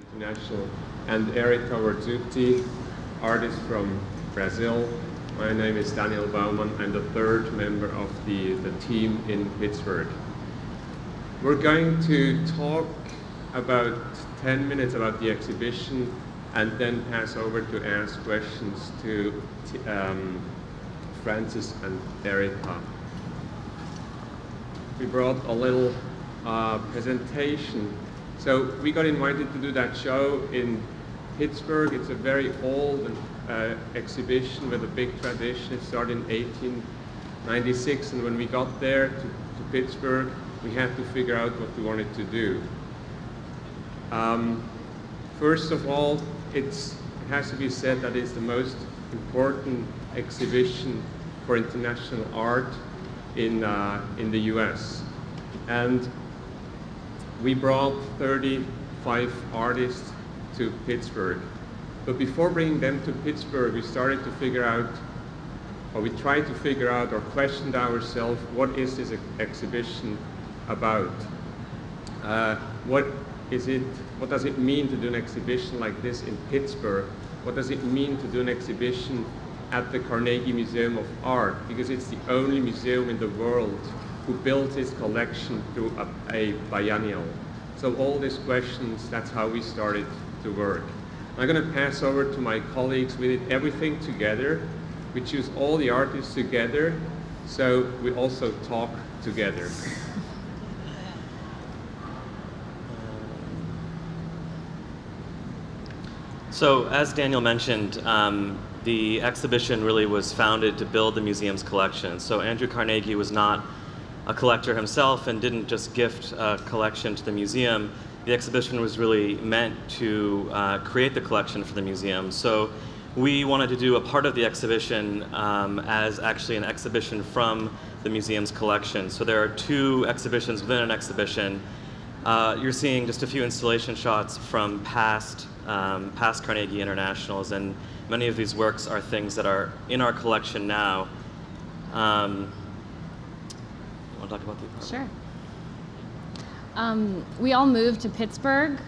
International, and Erika Verzutti, artist from Brazil. My name is Daniel Baumann. I'm the third member of the team in Pittsburgh. We're going to talk about 10 minutes about the exhibition and then pass over to ask questions to Francis and Erika. We brought a little presentation. So we got invited to do that show in Pittsburgh. It's a very old exhibition with a big tradition. It started in 1896, and when we got there to Pittsburgh, we had to figure out what we wanted to do. First of all, it has to be said that it's the most important exhibition for international art in the US. And we brought 35 artists to Pittsburgh. But before bringing them to Pittsburgh, we started to figure out, or we tried to figure out or questioned ourselves, what is this exhibition about? What does it mean to do an exhibition like this in Pittsburgh? What does it mean to do an exhibition at the Carnegie Museum of Art? Because it's the only museum in the world who built its collection through a biennial. So all these questions, that's how we started to work. I'm going to pass over to my colleagues. We did everything together. We choose all the artists together, so we also talk together. So as Daniel mentioned, the exhibition really was founded to build the museum's collection. So Andrew Carnegie was not a collector himself and didn't just gift a collection to the museum. The exhibition was really meant to create the collection for the museum. So we wanted to do a part of the exhibition as actually an exhibition from the museum's collection. So there are two exhibitions within an exhibition. You're seeing just a few installation shots from past Carnegie Internationals, and many of these works are things that are in our collection now. Want to talk about the apartment? Sure. We all moved to Pittsburgh.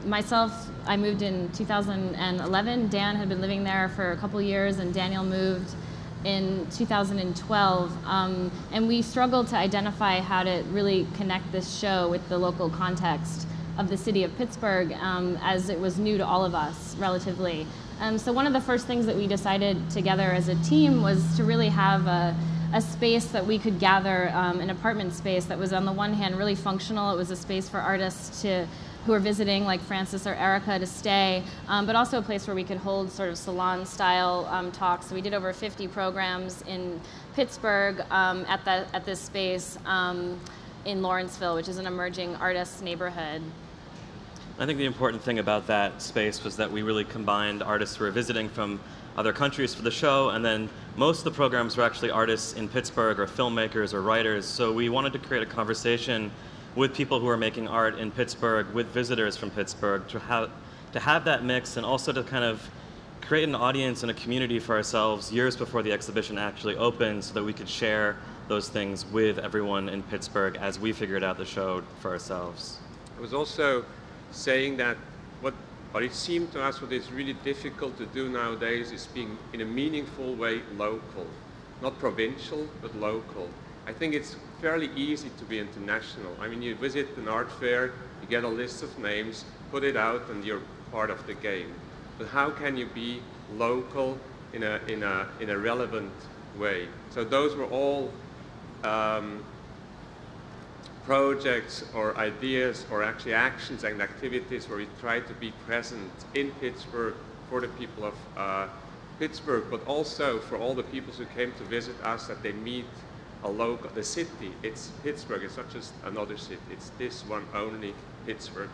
Myself, I moved in 2011. Dan had been living there for a couple years, and Daniel moved in 2012. And we struggled to identify how to really connect this show with the local context of the city of Pittsburgh, as it was new to all of us, relatively. So one of the first things that we decided together as a team was to really have a space that we could gather, an apartment space that was on the one hand really functional. It was a space for artists who were visiting, like Francis or Erika, to stay, but also a place where we could hold sort of salon style talks. So we did over 50 programs in Pittsburgh at this space in Lawrenceville, which is an emerging artists neighborhood. I think the important thing about that space was that we really combined artists who were visiting from other countries for the show, and then most of the programs were actually artists in Pittsburgh or filmmakers or writers. So we wanted to create a conversation with people who are making art in Pittsburgh, with visitors from Pittsburgh, to have that mix, and also to kind of create an audience and a community for ourselves years before the exhibition actually opened, so that we could share those things with everyone in Pittsburgh as we figured out the show for ourselves. I was also saying that what it seemed to us what is really difficult to do nowadays is being in a meaningful way local. Not provincial, but local. I think it's fairly easy to be international. I mean, you visit an art fair, you get a list of names, put it out, and you're part of the game. But how can you be local in a relevant way? So those were all projects or ideas or actually actions and activities where we try to be present in Pittsburgh for the people of Pittsburgh, but also for all the people who came to visit us, that they meet the city. It's Pittsburgh, it's not just another city, it's this one only, Pittsburgh,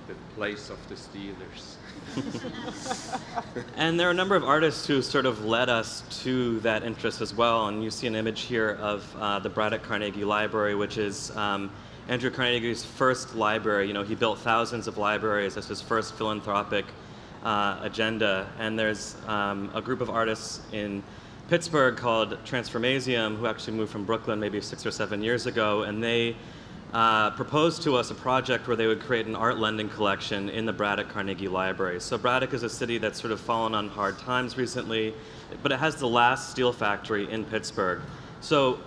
the place of the Steelers. And there are a number of artists who sort of led us to that interest as well, and you see an image here of the Braddock Carnegie Library, which is Andrew Carnegie's first library. You know, he built thousands of libraries as his first philanthropic agenda, and there's a group of artists in Pittsburgh called Transformasium who actually moved from Brooklyn maybe 6 or 7 years ago, and they proposed to us a project where they would create an art lending collection in the Braddock Carnegie Library. So Braddock is a city that's sort of fallen on hard times recently, but it has the last steel factory in Pittsburgh. So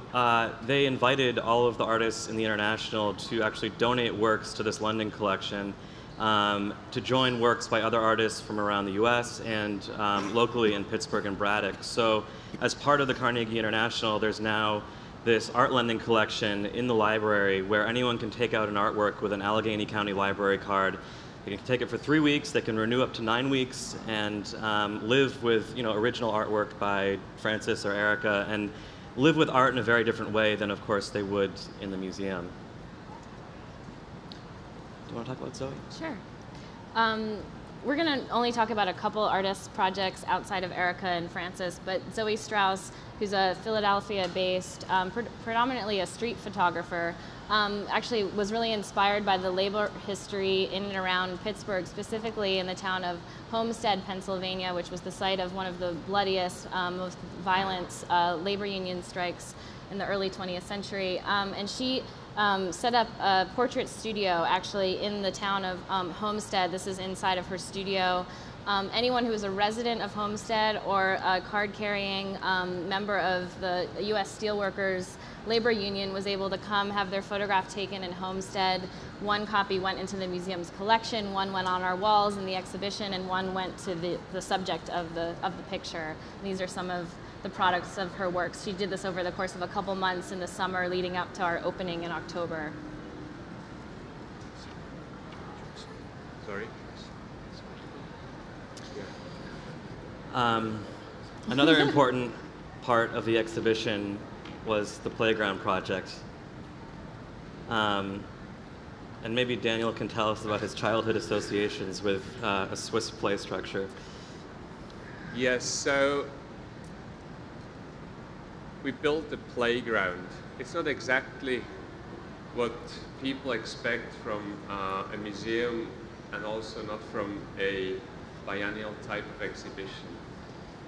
they invited all of the artists in the International to actually donate works to this lending collection, to join works by other artists from around the US and locally in Pittsburgh and Braddock. So as part of the Carnegie International, there's now this art lending collection in the library where anyone can take out an artwork with an Allegheny County Library card. They can take it for 3 weeks, they can renew up to 9 weeks, and live with original artwork by Francis or Erika, and live with art in a very different way than, of course, they would in the museum. Do you want to talk about Zoe? Sure. We're going to only talk about a couple artists' projects outside of Erika and Francis, but Zoe Strauss, who's a Philadelphia-based, predominantly a street photographer, actually was really inspired by the labor history in and around Pittsburgh, specifically in the town of Homestead, Pennsylvania, which was the site of one of the bloodiest, most violent labor union strikes in the early 20th century. And she set up a portrait studio actually in the town of Homestead. This is inside of her studio. Anyone who was a resident of Homestead or a card-carrying member of the U.S. Steelworkers Labor Union was able to come have their photograph taken in Homestead. One copy went into the museum's collection, one went on our walls in the exhibition, and one went to the subject of the picture. And these are some of the products of her works. She did this over the course of a couple months in the summer leading up to our opening in October. Sorry? Another important part of the exhibition was the playground project. And maybe Daniel can tell us about his childhood associations with a Swiss play structure. Yes, so we built the playground. It's not exactly what people expect from a museum, and also not from a biennial type of exhibition.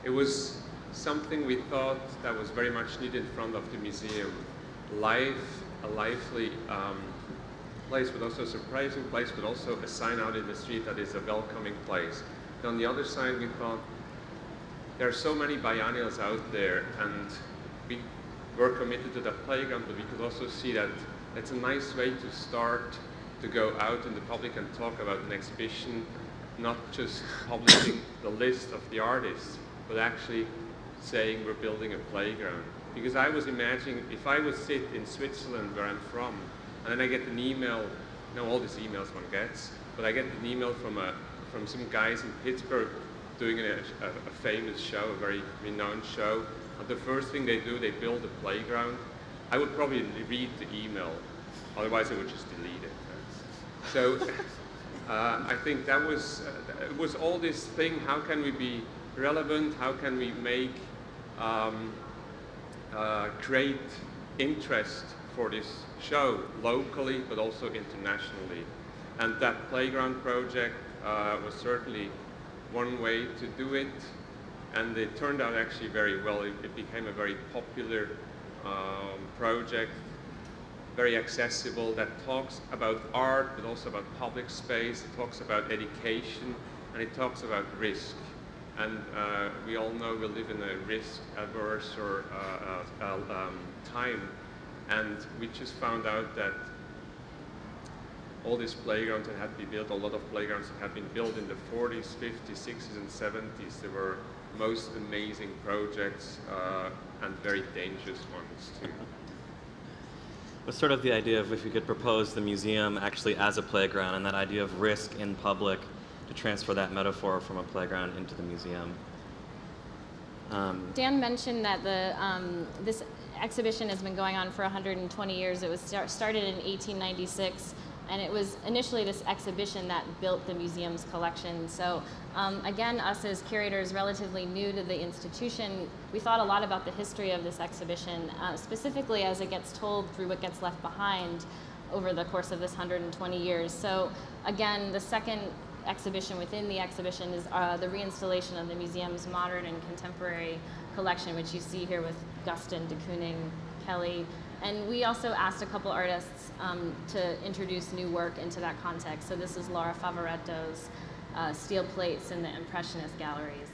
It was something we thought that was very much needed in front of the museum. A lively place, but also a surprising place, but also a sign out in the street that is a welcoming place. And on the other side, we thought there are so many biennials out there, and we were committed to that playground, but we could also see that it's a nice way to start to go out in the public and talk about an exhibition, not just publishing the list of the artists, but actually saying we're building a playground. Because I was imagining if I would sit in Switzerland, where I'm from, and then I get an email, all these emails one gets, but I get an email from some guys in Pittsburgh doing a famous show, a very renowned show, and the first thing they do, they build a playground. I would probably read the email, otherwise I would just delete it. So I think that was, it was all this thing, how can we be relevant, how can we make, create interest for this show locally, but also internationally. And that playground project was certainly one way to do it, and it turned out actually very well. It became a very popular project, very accessible, that talks about art, but also about public space. It talks about education, and it talks about risk. And we all know we live in a risk-averse or time, and we just found out that all these playgrounds that had been built, a lot of playgrounds that had been built in the 40s, 50s, 60s, and 70s, they were most amazing projects and very dangerous ones too. Was sort of the idea of if we could propose the museum actually as a playground, and that idea of risk in public, to transfer that metaphor from a playground into the museum. Dan mentioned that this exhibition has been going on for 120 years. It was started in 1896, and it was initially this exhibition that built the museum's collection. So again, us as curators, relatively new to the institution, we thought a lot about the history of this exhibition, specifically as it gets told through what gets left behind over the course of this 120 years. So again, the second exhibition within the exhibition is the reinstallation of the museum's modern and contemporary collection, which you see here with Guston, de Kooning, Kelly, And we also asked a couple artists to introduce new work into that context. So this is Laura Favoretto's steel plates in the Impressionist galleries.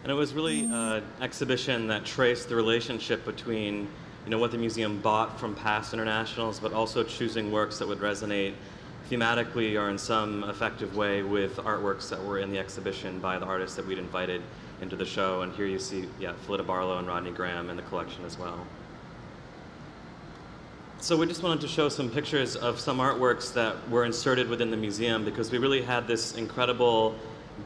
And it was really an exhibition that traced the relationship between, you know, what the museum bought from past internationals, but also choosing works that would resonate thematically or in some effective way with artworks that were in the exhibition by the artists that we'd invited into the show. And here you see, yeah, Phillida Barlow and Rodney Graham in the collection as well. So we just wanted to show some pictures of some artworks that were inserted within the museum, because we really had this incredible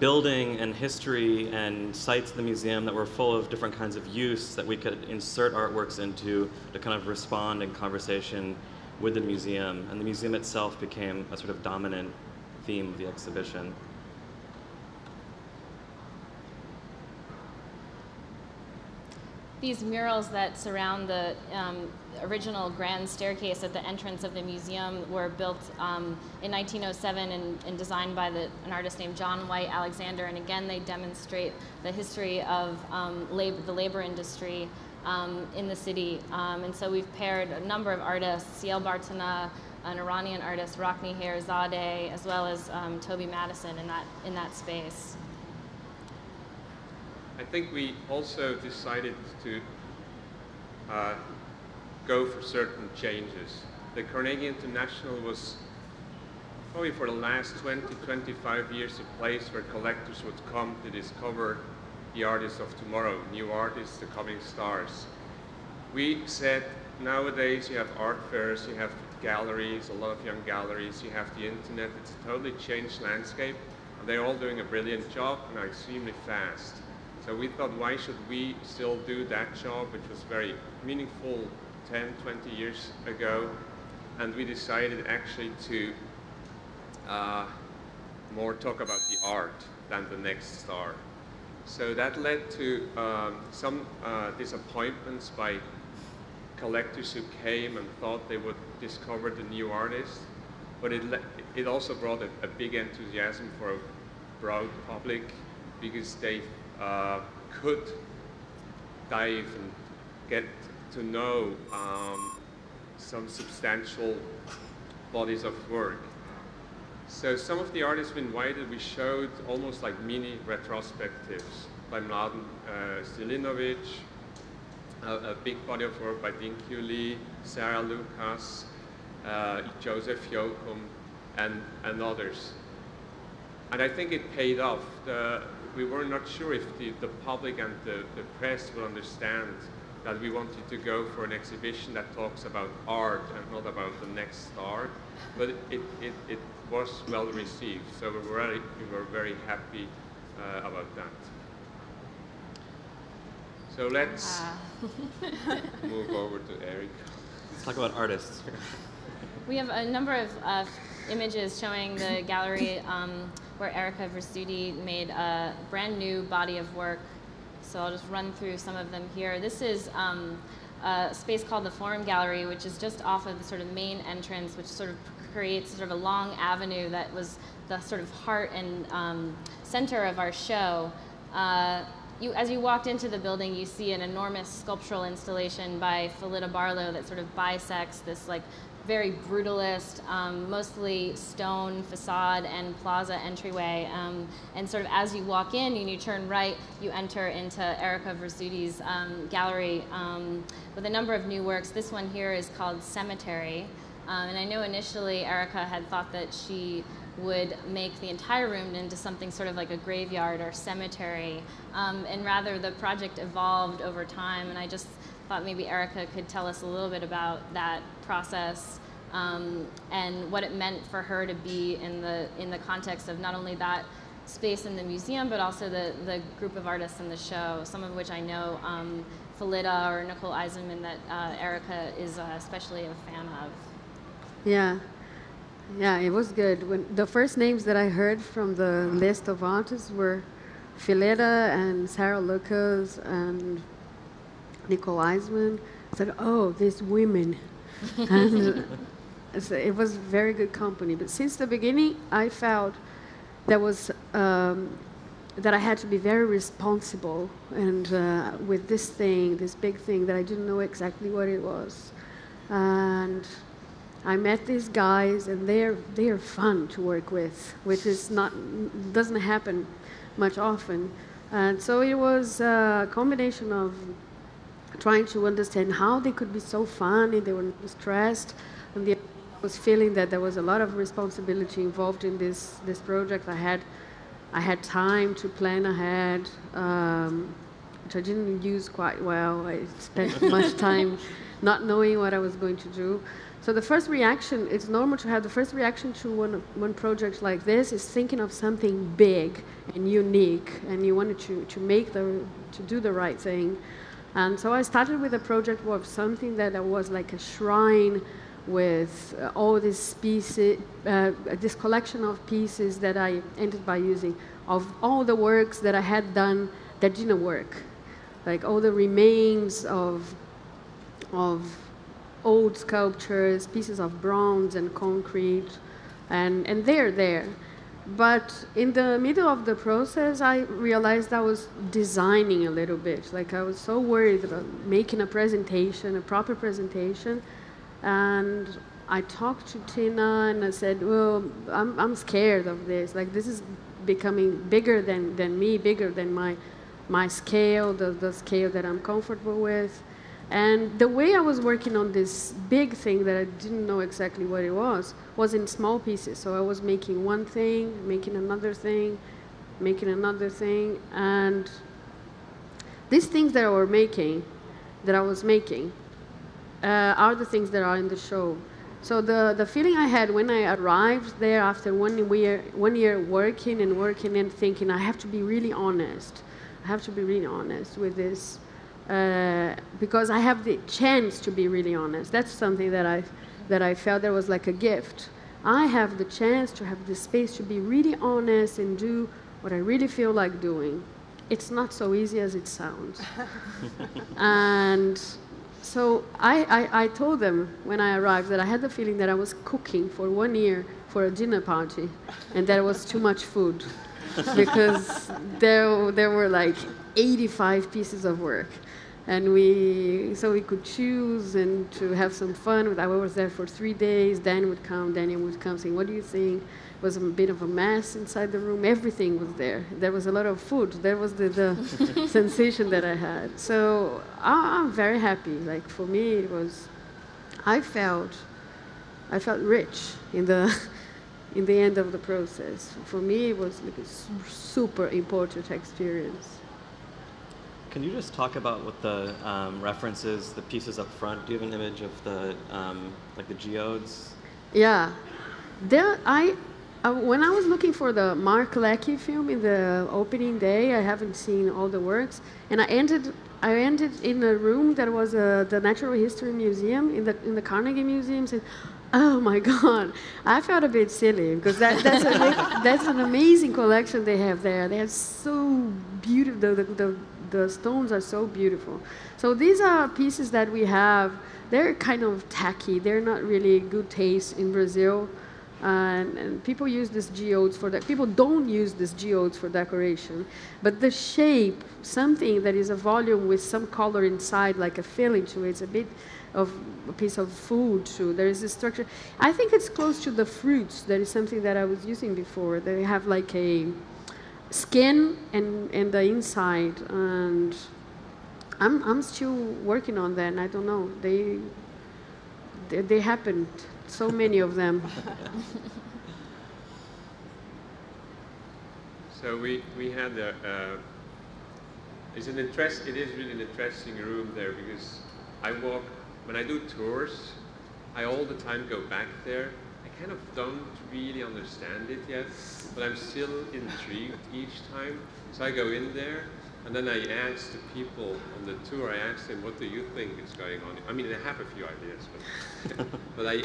building and history and sites in the museum that were full of different kinds of use that we could insert artworks into to kind of respond in conversation with the museum. And the museum itself became a sort of dominant theme of the exhibition. These murals that surround the original grand staircase at the entrance of the museum were built in 1907 and designed by an artist named John White Alexander. And again, they demonstrate the history of the labor industry in the city. And so we've paired a number of artists, C.L. Bartana, an Iranian artist, Rockne Herzadeh, as well as Toby Madison in that space. I think we also decided to go for certain changes. The Carnegie International was probably for the last 20, 25 years a place where collectors would come to discover the artists of tomorrow, new artists, the coming stars. We said nowadays you have art fairs, you have galleries, a lot of young galleries, you have the internet. It's a totally changed landscape, and they're all doing a brilliant job and are extremely fast. So we thought, why should we still do that job, which was very meaningful 10, 20 years ago? And we decided actually to more talk about the art than the next star. So that led to some disappointments by collectors who came and thought they would discover the new artist. But it also brought a big enthusiasm for a broad public, because they could dive and get to know some substantial bodies of work. So some of the artists we invited, we showed almost like mini retrospectives by Mladen Stilinovic, a big body of work by Dinkyu Lee, Sarah Lucas, Joseph Yoakum, and others. And I think it paid off. We were not sure if the public and the press will understand that we wanted to go for an exhibition that talks about art and not about the next star, but it was well received, so we were very happy about that. So let's move over to Erika. Let's talk about artists. We have a number of images showing the gallery where Erika Verzutti made a brand new body of work. So I'll just run through some of them here. This is a space called the Forum Gallery, which is just off of the sort of main entrance, which sort of creates sort of a long avenue that was the sort of heart and center of our show. As you walked into the building, you see an enormous sculptural installation by Phillida Barlow that sort of bisects this like very brutalist, mostly stone facade and plaza entryway. And sort of as you walk in and you turn right, you enter into Erika Verzutti's gallery with a number of new works. This one here is called Cemetery. And I know initially Erika had thought that she would make the entire room into something sort of like a graveyard or cemetery. And rather the project evolved over time, and I just thought maybe Erika could tell us a little bit about that process and what it meant for her to be in the context of not only that space in the museum, but also the group of artists in the show, some of which I know Phillida or Nicole Eisenman that Erika is especially a fan of. Yeah, it was good. When the first names that I heard from the list of artists were Phillida and Sarah Lucas and Nicole Eisman. I said, oh, these women. And so it was very good company. But since the beginning, I felt there was that I had to be very responsible and with this thing, this big thing that I didn't know exactly what it was. And I met these guys, and they are fun to work with, which is doesn't happen much often. And so it was a combination of trying to understand how they could be so fun, and they were stressed, and I was feeling that there was a lot of responsibility involved in this project. I had time to plan ahead, which I didn't use quite well. I spent much time not knowing what I was going to do. So the first reaction, it's normal to have the first reaction to one project like this is thinking of something big and unique, and you wanted to do the right thing. And so I started with a project of something that was like a shrine with all these pieces, this collection of pieces that I ended by using, of all the works that I had done that didn't work, like all the remains of old sculptures, pieces of bronze and concrete, and they're there. But in the middle of the process, I realized I was designing a little bit. Like I was so worried about making a presentation, a proper presentation. And I talked to Tina and I said, well, I'm scared of this. Like this is becoming bigger than me, bigger than my scale, the scale that I'm comfortable with. And the way I was working on this big thing that I didn't know exactly what it was in small pieces. So I was making one thing, making another thing, making another thing. And these things that I was making, are the things that are in the show. So the feeling I had when I arrived there after 1 year working and thinking, I have to be really honest. I have to be really honest with this. Because I have the chance to be really honest. That's something that I felt that was like a gift. I have the chance to have the space to be really honest and do what I really feel like doing. It's not so easy as it sounds. And so I told them when I arrived that I had the feeling that I was cooking for 1 year for a dinner party, and that it was too much food, because there were like 85 pieces of work. And so we could choose and to have some fun. I was there for 3 days. Daniel would come saying, what do you think? It was a bit of a mess inside the room. Everything was there. There was a lot of food. That was the sensation that I had. So I'm very happy. Like for me, it was, I felt rich in the end of the process. For me, it was like a super important experience. Can you just talk about what the references, the pieces up front? Do you have an image of the like the geodes? Yeah, when I was looking for the Mark Leckey film in the opening day, I haven't seen all the works, and I ended in a room that was the Natural History Museum in the Carnegie Museum. Said, oh my God, I felt a bit silly because that's an amazing collection they have there. They are so beautiful. The stones are so beautiful. So these are pieces that we have. They're kind of tacky. They're not really good taste in Brazil. And people use these geodes for that. People don't use these geodes for decoration. But the shape, something that is a volume with some color inside, like a filling to it, it's a bit of a piece of food too. There is a structure. I think it's close to the fruits. That is something that I was using before. They have like a skin and the inside, and I'm still working on that, and I don't know, they happened, so many of them. So we had it is really an interesting room there, because when I do tours, I all the time go back there. I kind of don't really understand it yet, but I'm still intrigued each time. So I go in there, and then I ask the people on the tour, I ask them, what do you think is going on? I mean, I have a few ideas, but I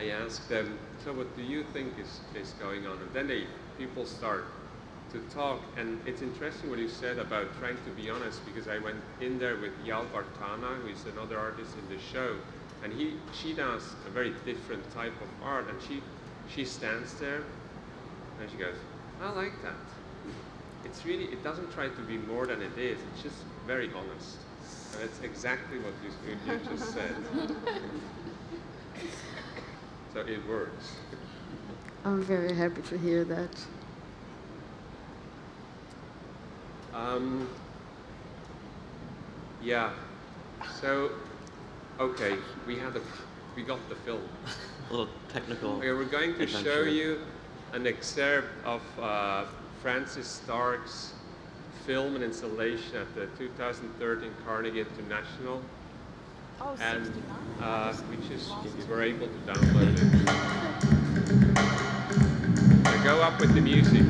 ask them, so what do you think is going on? And then people start to talk, and it's interesting what you said about trying to be honest, because I went in there with Yal Bartana, who is another artist in the show, and she does a very different type of art, and she stands there and she goes, I like that. it's really, it doesn't try to be more than it is. It's just very honest. And it's exactly what you just said. So it works. I'm very happy to hear that. Yeah. So, okay, we got the film. A little technical. Okay, we're going to show you an excerpt of Francis Stark's film and installation at the 2013 Carnegie International. Oh, and 69. we were able to download it. So go up with the music.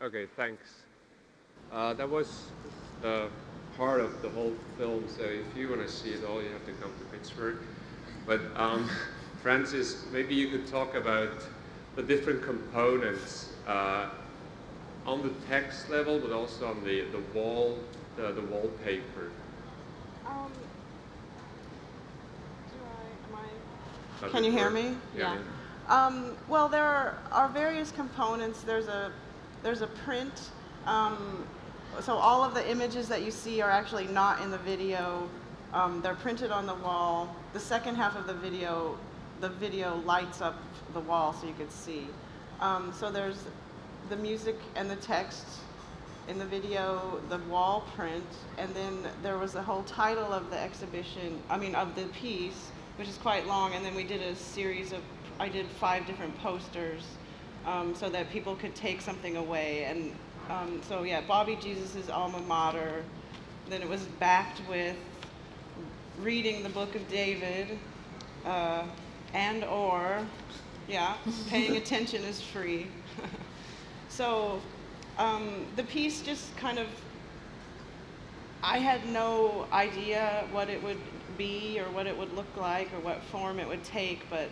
Okay, thanks. That was part of the whole film, so if you want to see it all, you have to come to Pittsburgh. But Francis, maybe you could talk about the different components on the text level, but also on the wall, the wallpaper. Can you hear me? Yeah. Well, there are various components. There's a print. So all of the images that you see are actually not in the video. They're printed on the wall. The second half of the video lights up the wall so you could see. So there's the music and the text in the video, the wall print, and then there was the whole title of the exhibition, of the piece, which is quite long, and then we did a series of I did 5 different posters so that people could take something away. And so yeah, Bobby Jesus' alma mater. Then it was backed with reading the Book of David, yeah, paying attention is free. So the piece just kind of, I had no idea what it would be or what it would look like or what form it would take, but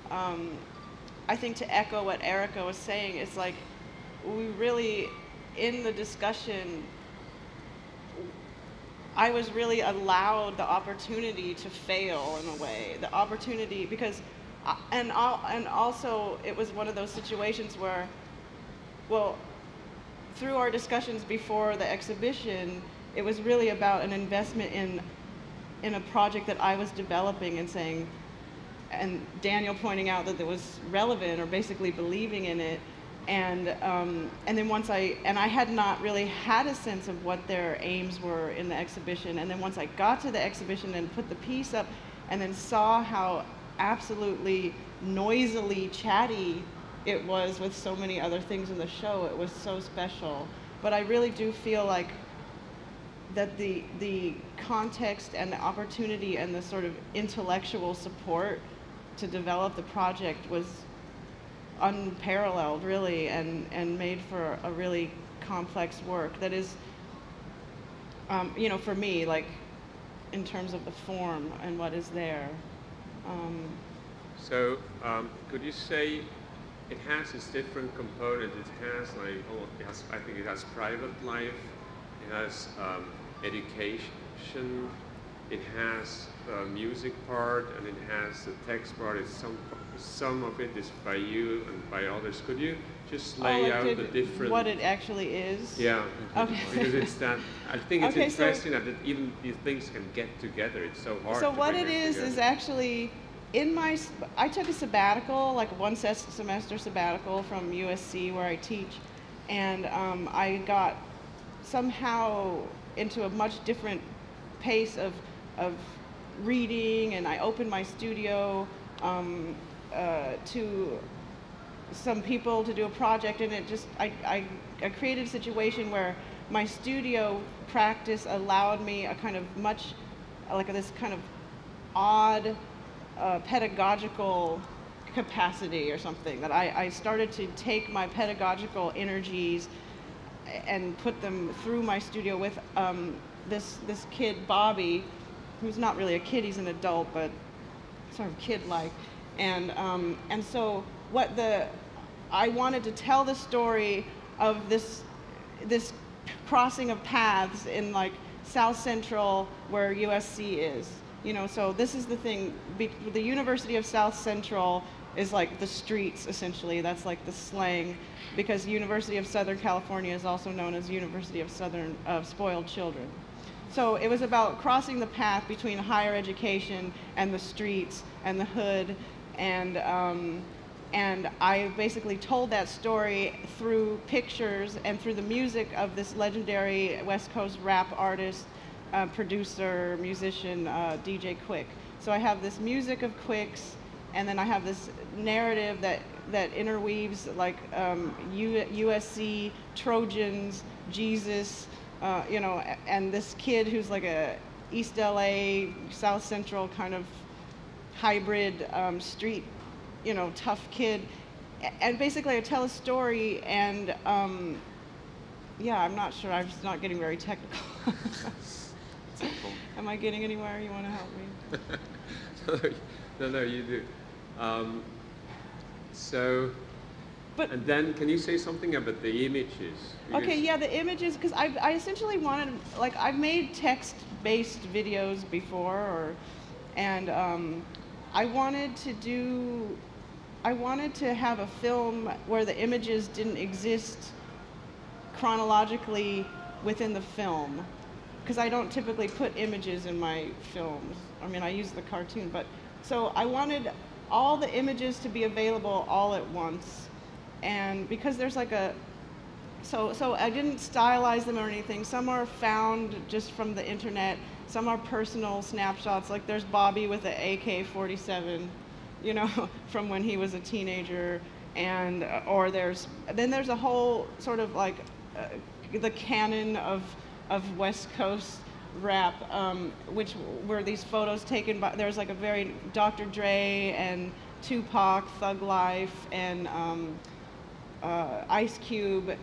I think to echo what Erika was saying, it's like we really, in the discussion, I was really allowed the opportunity to fail in a way, the opportunity, because, and also it was one of those situations where, well, through our discussions before the exhibition, it was really about an investment in a project that I was developing and saying, and Daniel pointing out that it was relevant or basically believing in it. And then once I had not really had a sense of what their aims were in the exhibition, and then once I got to the exhibition and put the piece up and then saw how absolutely noisily chatty it was with so many other things in the show, it was so special. But I really do feel like that the context and the opportunity and the sort of intellectual support to develop the project was unparalleled, really, and made for a really complex work that is, you know, for me, like, in terms of the form and what is there. So, could you say it has its different components? It has, like, I think it has private life, it has education, it has the music part, and it has the text part. It's some of it is by you and by others. Could you just lay out the different... What it actually is? Yeah. Okay. Because it's that, I think it's interesting that even these things can get together. It's so hard So to what bring it them is together. actually, I took a sabbatical, like one semester sabbatical from USC where I teach, and I got somehow into a much different pace of reading, and I opened my studio to some people to do a project, and it just, I created a situation where my studio practice allowed me a kind of much, like this kind of odd pedagogical capacity or something, that I started to take my pedagogical energies and put them through my studio with this kid, Bobby, who's not really a kid, he's an adult, but sort of kid-like. And so I wanted to tell the story of this crossing of paths in, like, South Central, where USC is. You know, so this is the thing, the University of South Central is like the streets, essentially. That's like the slang, because University of Southern California is also known as University of Spoiled Children. So it was about crossing the path between higher education and the streets and the hood, and I basically told that story through pictures and through the music of this legendary West Coast rap artist, producer, musician, DJ Quick. So I have this music of Quick's, and then I have this narrative that interweaves, like, USC, Trojans, Jesus, you know, and this kid who's like a East LA, South Central kind of hybrid street, you know, tough kid. And basically I tell a story, and yeah, I'm not sure, I'm just not getting very technical. Am I getting anywhere? You want to help me? No, you do. And then can you say something about the images? Okay, yeah, the images, because I essentially wanted, like, I've made text-based videos before, and I wanted to have a film where the images didn't exist chronologically within the film, because I don't typically put images in my films. I mean, I use the cartoon, but so I wanted all the images to be available all at once. And because there's like so I didn't stylize them or anything. Some are found just from the internet. Some are personal snapshots. Like there's Bobby with an AK-47, you know, from when he was a teenager, and or there's a whole sort of like the canon of West Coast rap, which were these photos taken by, there's like a very Dr. Dre and Tupac, Thug Life, and Ice Cube,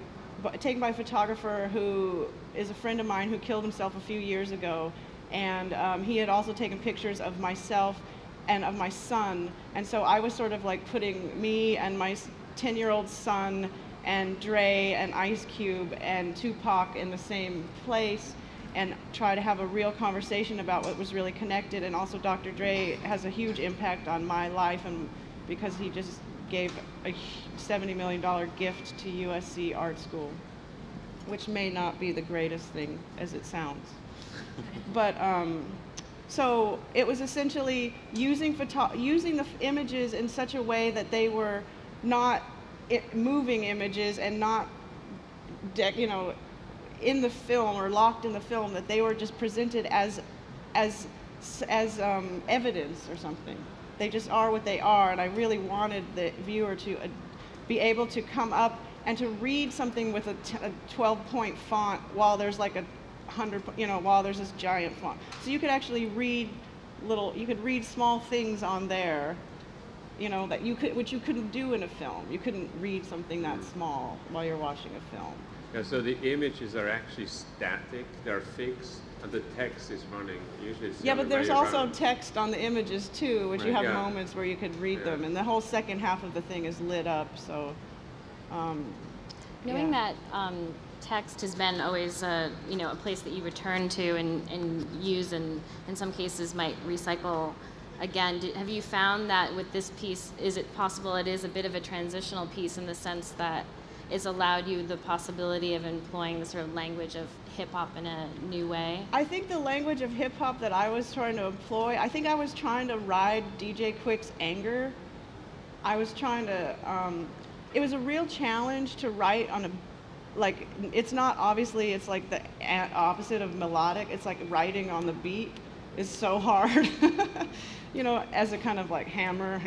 taken by a photographer who is a friend of mine who killed himself a few years ago. And he had also taken pictures of myself and of my son. And so I was sort of like putting me and my 10-year-old son and Dre and Ice Cube and Tupac in the same place, and try to have a real conversation about what was really connected. And also Dr. Dre has a huge impact on my life, and because he just gave a $70 million gift to USC Art School, which may not be the greatest thing as it sounds. But so it was essentially using the images in such a way that they were not moving images and not, you know, in the film or locked in the film, that they were just presented as evidence or something. They just are what they are, and I really wanted the viewer to be able to come up and to read something with a 12-point font while there's like 100, you know, while there's this giant font. So you could actually read you could read small things on there, you know, that which you couldn't do in a film. You couldn't read something that small while you're watching a film. Yeah, so the images are actually static, they're fixed, and the text is running. Usually it's the but other there's way also around. text on the images too, which you have Yeah. moments where you could read them, and the whole second half of the thing is lit up. So, knowing that text has been always you know, a place that you return to and use, and in some cases might recycle again. Have you found that with this piece, is it possible it is a bit of a transitional piece in the sense that it's allowed you the possibility of employing the sort of language of hip-hop in a new way? I think the language of hip-hop that I was trying to employ, I think I was trying to ride DJ Quick's anger. I was trying to, it was a real challenge to write on a, like, it's not, obviously, it's like the opposite of melodic. It's like writing on the beat is so hard, you know, as a kind of like hammer,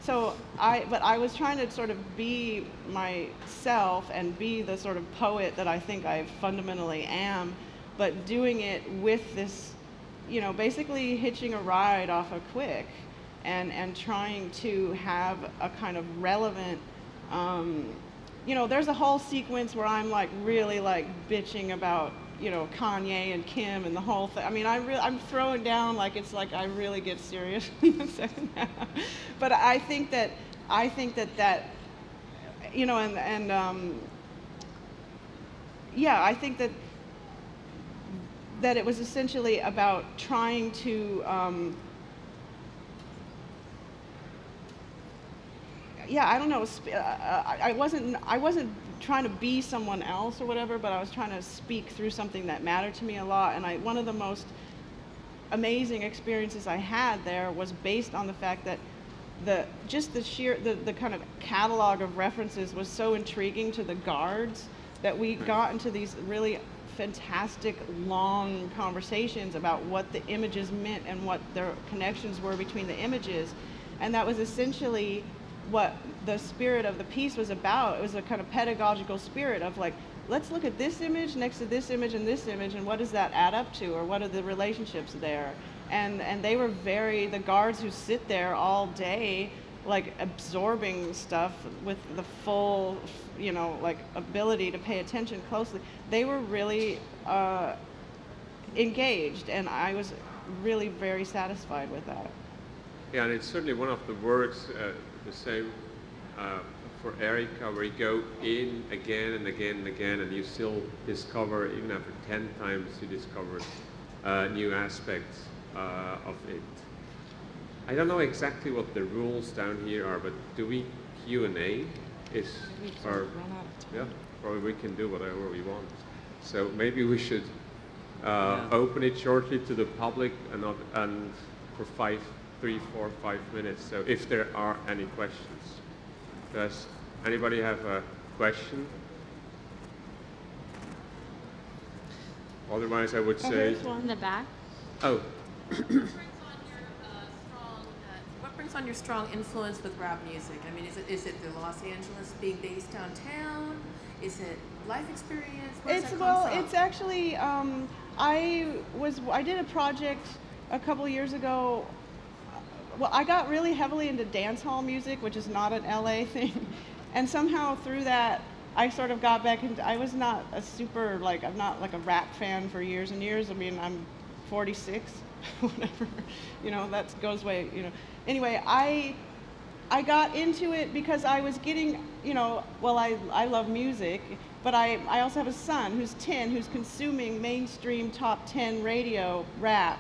So I was trying to sort of be myself and be the sort of poet that I think I fundamentally am, but doing it with this, you know, basically hitching a ride off a Quick, and trying to have a kind of relevant, you know, there's a whole sequence where I'm like really like bitching about, you know, Kanye and Kim and the whole thing. I mean, I'm throwing down like it's like I really get serious in the second half. But I think that you know, yeah, I think that it was essentially about trying to yeah, I don't know. I wasn't trying to be someone else or whatever, but I was trying to speak through something that mattered to me a lot. And one of the most amazing experiences I had there was based on the fact that the kind of catalog of references was so intriguing to the guards that we got into these really fantastic long conversations about what the images meant and what their connections were between the images. And that was essentially what the spirit of the piece was about. It was a kind of pedagogical spirit of like, let's look at this image next to this image and this image, and what does that add up to, or what are the relationships there? And they were the guards who sit there all day, like absorbing stuff with the full, you know, like ability to pay attention closely. They were really engaged, and I was really very satisfied with that. Yeah, and it's certainly one of the works, the same for Erika, where you go in again and again and again, and you still discover, even after 10 times, you discover new aspects of it. I don't know exactly what the rules down here are, but do we Q&A? Yeah, probably we can do whatever we want. So maybe we should open it shortly to the public and for 3, 4, 5 minutes. So if there are any questions. Does anybody have a question? Otherwise, I would say... In the back? Oh. What brings comments on your strong influence with rap music? I mean, is it the Los Angeles being based downtown? Is it life experience? Where does that come from? It's actually I did a project a couple of years ago. Well, I got really heavily into dance hall music, which is not an LA thing, and somehow through that I sort of got back into. I was not a super I'm not like a rap fan for years and years. I mean, I'm 46, whatever, you know, that goes way, you know. Anyway, I got into it because I was getting, you know, well, I love music, but I also have a son who's 10 who's consuming mainstream top 10 radio rap,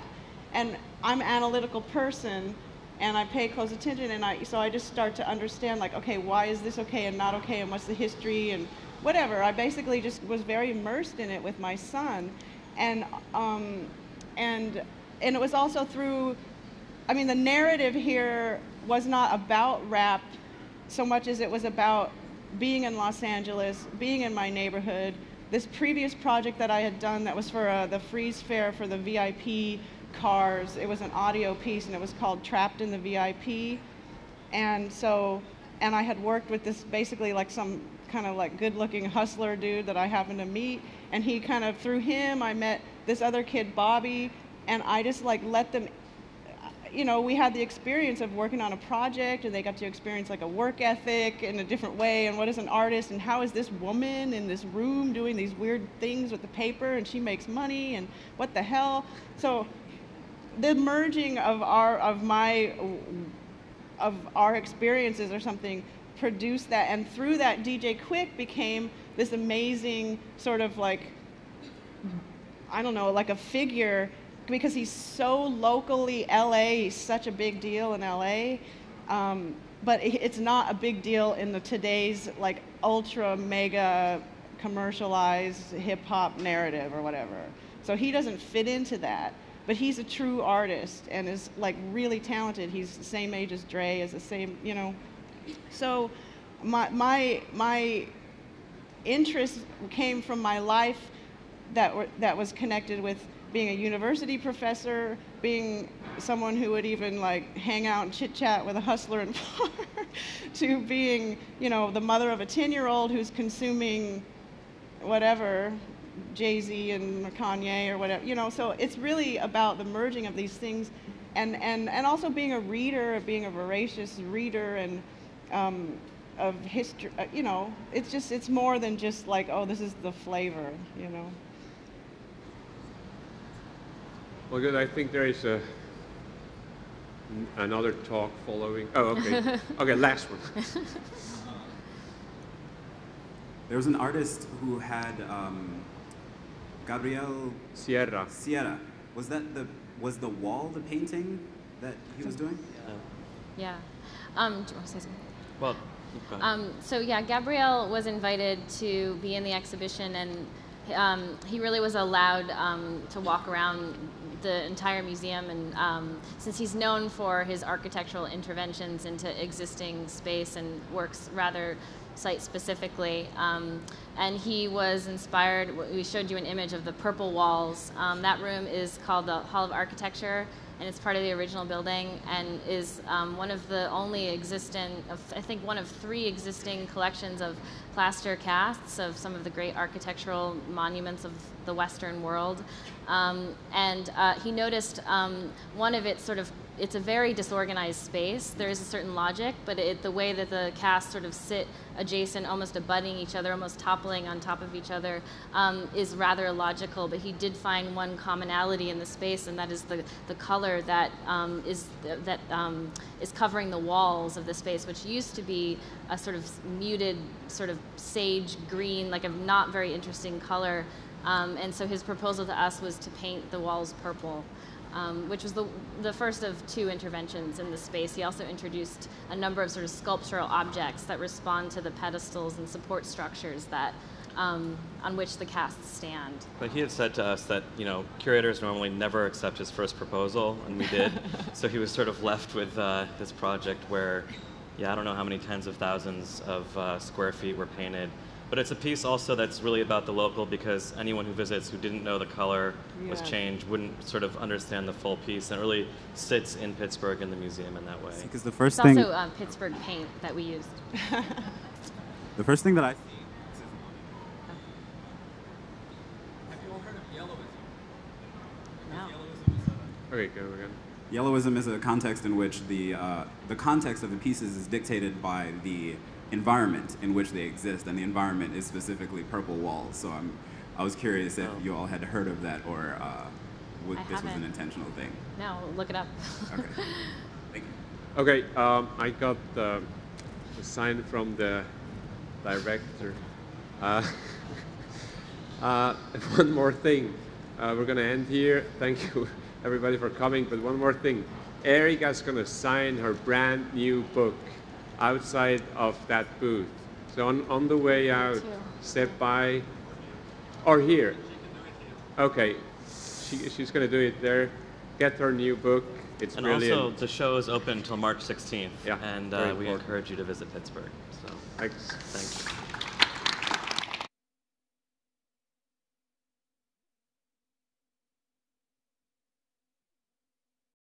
and I'm an analytical person, and I pay close attention, and so I just start to understand, like, okay, why is this okay and not okay, and what's the history, and whatever. I basically just was very immersed in it with my son, and it was also through, I mean, the narrative here was not about rap so much as it was about being in Los Angeles, being in my neighborhood. This previous project that I had done that was for the Freeze Fair for the VIP cars, it was an audio piece, and it was called Trapped in the VIP. And I had worked with this, basically like some kind of like good-looking hustler dude that I happened to meet, and he kind of, through him, I met this other kid, Bobby, and I just like let them, you know, we had the experience of working on a project, and they got to experience like a work ethic in a different way, and what is an artist, and how is this woman in this room doing these weird things with the paper, and she makes money, and what the hell. So the merging of our experiences or something produced that, and through that DJ Quick became this amazing sort of like, I don't know, like a figure, because he's so locally LA, he's such a big deal in LA, but it's not a big deal in today's like ultra mega commercialized hip hop narrative or whatever. So he doesn't fit into that, but he's a true artist and is like really talented. He's the same age as Dre, is the same, you know. So my interest came from my life that was connected with being a university professor, being someone who would even like hang out and chit chat with a hustler and to being, you know, the mother of a 10-year-old who's consuming whatever, Jay-Z and Kanye or whatever, you know. So it's really about the merging of these things, and also being a reader, being a voracious reader, and of history, you know. It's more than just like, oh, this is the flavor, you know. Well, good. I think there is another talk following. Oh, okay. Okay, last one. There was an artist who had Gabriel Sierra. Was the wall the painting that he was doing? Yeah. Do you want to say something? Well, go ahead. So yeah, Gabriel was invited to be in the exhibition, and he really was allowed to walk around the entire museum, and since he's known for his architectural interventions into existing space and works rather site-specifically, and he was inspired. We showed you an image of the purple walls. That room is called the Hall of Architecture, and it's part of the original building, and is one of the only I think one of 3 existing collections of plaster casts of some of the great architectural monuments of the Western world. And he noticed one of its it's a very disorganized space. There is a certain logic, but the way that the casts sort of sit adjacent, almost abutting each other, almost toppling on top of each other, is rather illogical. But he did find one commonality in the space, and that is the color that is covering the walls of the space, which used to be a sort of muted, sort of sage green, like a not very interesting color. And so his proposal to us was to paint the walls purple, which was the first of 2 interventions in the space. He also introduced a number of sort of sculptural objects that respond to the pedestals and support structures that on which the casts stand. But he had said to us that, you know, curators normally never accept his first proposal, and we did. So he was sort of left with this project where, yeah, I don't know how many tens of thousands of square feet were painted, But it's a piece also that's really about the local, because anyone who visits who didn't know the color was Yeah. changed wouldn't sort of understand the full piece, and it really sits in Pittsburgh in the museum in that way. Because the first It's thing, also Pittsburgh paint that we used. the first thing that I No. Okay, go again. Yellowism is a context in which the context of the pieces is dictated by the environment in which they exist, and the environment is specifically purple walls. So I was curious if you all had heard of that, or this was an haven't. intentional thing. No, look it up. Okay, thank you. Okay, I got a sign from the director. One more thing. We're going to end here. Thank you, everybody, for coming. But one more thing. Erika's going to sign her brand new book outside of that booth. So on the way out, step by, or here. Okay, she's going to do it there. Get her new book. It's And brilliant. also, the show is open until March 16th, Yeah, and very we important. encourage you to visit Pittsburgh. So, Thanks. thank you.